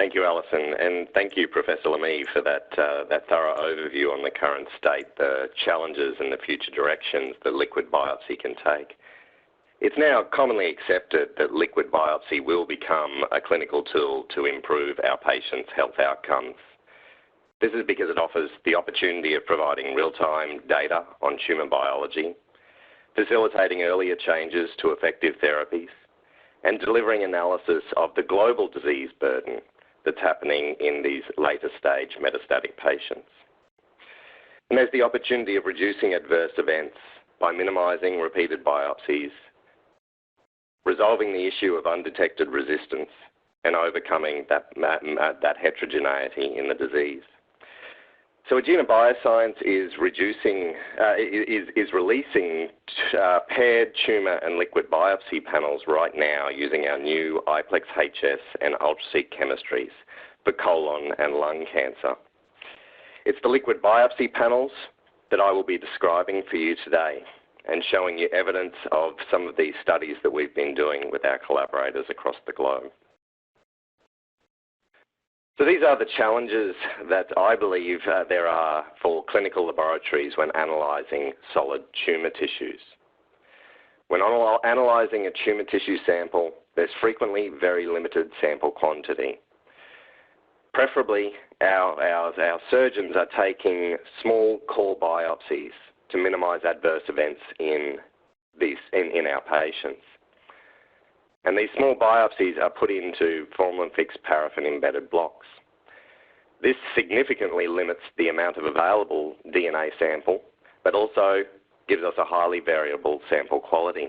Thank you, Alison, and thank you, Professor Lamy, for that thorough overview on the current state, the challenges and the future directions that liquid biopsy can take. It's now commonly accepted that liquid biopsy will become a clinical tool to improve our patients' health outcomes. This is because it offers the opportunity of providing real-time data on tumour biology, facilitating earlier changes to effective therapies, and delivering analysis of the global disease burden that's happening in these later stage metastatic patients. And there's the opportunity of reducing adverse events by minimising repeated biopsies, resolving the issue of undetected resistance, and overcoming that heterogeneity in the disease. So Agena Bioscience is releasing paired tumour and liquid biopsy panels right now using our new iPlex HS and UltraSeq chemistries for colon and lung cancer. It's the liquid biopsy panels that I will be describing for you today and showing you evidence of some of these studies that we've been doing with our collaborators across the globe. So these are the challenges that I believe there are for clinical laboratories when analysing solid tumour tissues. When analysing a tumour tissue sample, there's frequently very limited sample quantity. Preferably, our surgeons are taking small core biopsies to minimise adverse events in our patients. And these small biopsies are put into formalin-fixed paraffin-embedded blocks. This significantly limits the amount of available DNA sample, but also gives us a highly variable sample quality.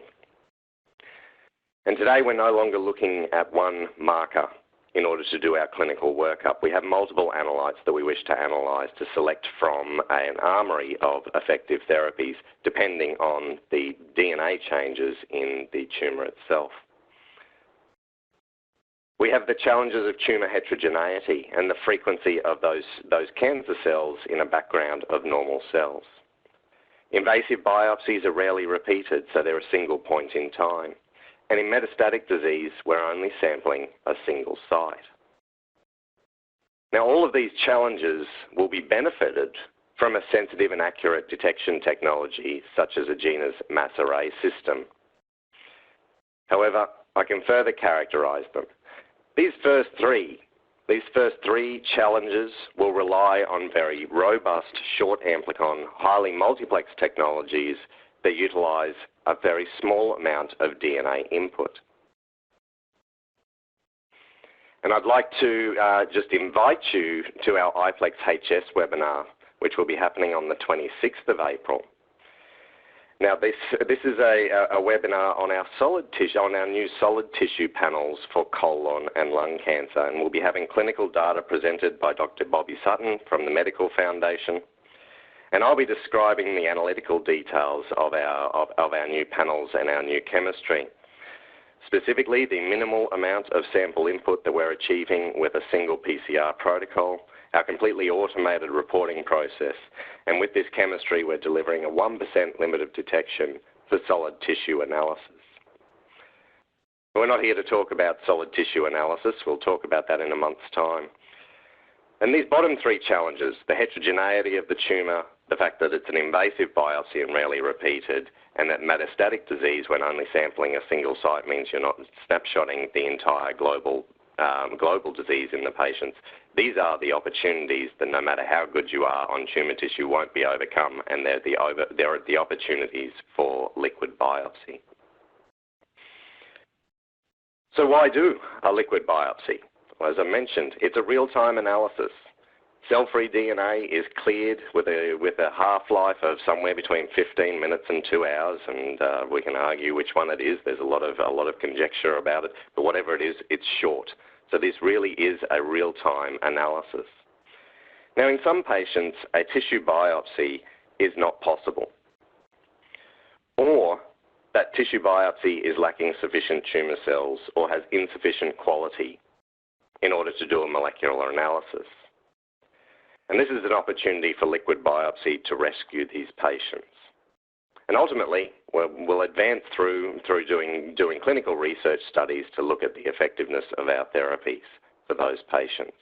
And today we're no longer looking at one marker in order to do our clinical workup. We have multiple analytes that we wish to analyse to select from an armoury of effective therapies depending on the DNA changes in the tumour itself. We have the challenges of tumour heterogeneity and the frequency of those cancer cells in a background of normal cells. Invasive biopsies are rarely repeated, so they're a single point in time. And in metastatic disease, we're only sampling a single site. Now, all of these challenges will be benefited from a sensitive and accurate detection technology such as Agena's mass array system. However, I can further characterise them. These first three challenges will rely on very robust, short amplicon, highly multiplex technologies that utilise a very small amount of DNA input. And I'd like to just invite you to our iPlex HS webinar, which will be happening on the 26th of April. Now, this is a webinar on our new solid tissue panels for colon and lung cancer, and we'll be having clinical data presented by Dr. Bobby Sutton from the Medical Foundation, and I'll be describing the analytical details of our new panels and our new chemistry. Specifically, the minimal amount of sample input that we're achieving with a single PCR protocol, our completely automated reporting process, and with this chemistry we're delivering a 1% limit of detection for solid tissue analysis. We're not here to talk about solid tissue analysis, we'll talk about that in a month's time. And these bottom three challenges, the heterogeneity of the tumour, the fact that it's an invasive biopsy and rarely repeated, and that metastatic disease when only sampling a single site means you're not snapshotting the entire global disease in the patients. These are the opportunities that no matter how good you are on tumour tissue won't be overcome, and they're the opportunities for liquid biopsy. So why do a liquid biopsy? Well, as I mentioned, it's a real-time analysis. Cell-free DNA is cleared with a half-life of somewhere between 15 minutes and 2 hours, and we can argue which one it is. There's a lot of conjecture about it, but whatever it is, it's short. So this really is a real-time analysis. Now, in some patients, a tissue biopsy is not possible, or that tissue biopsy is lacking sufficient tumour cells or has insufficient quality in order to do a molecular analysis. And this is an opportunity for liquid biopsy to rescue these patients. And ultimately, we'll advance through doing clinical research studies to look at the effectiveness of our therapies for those patients.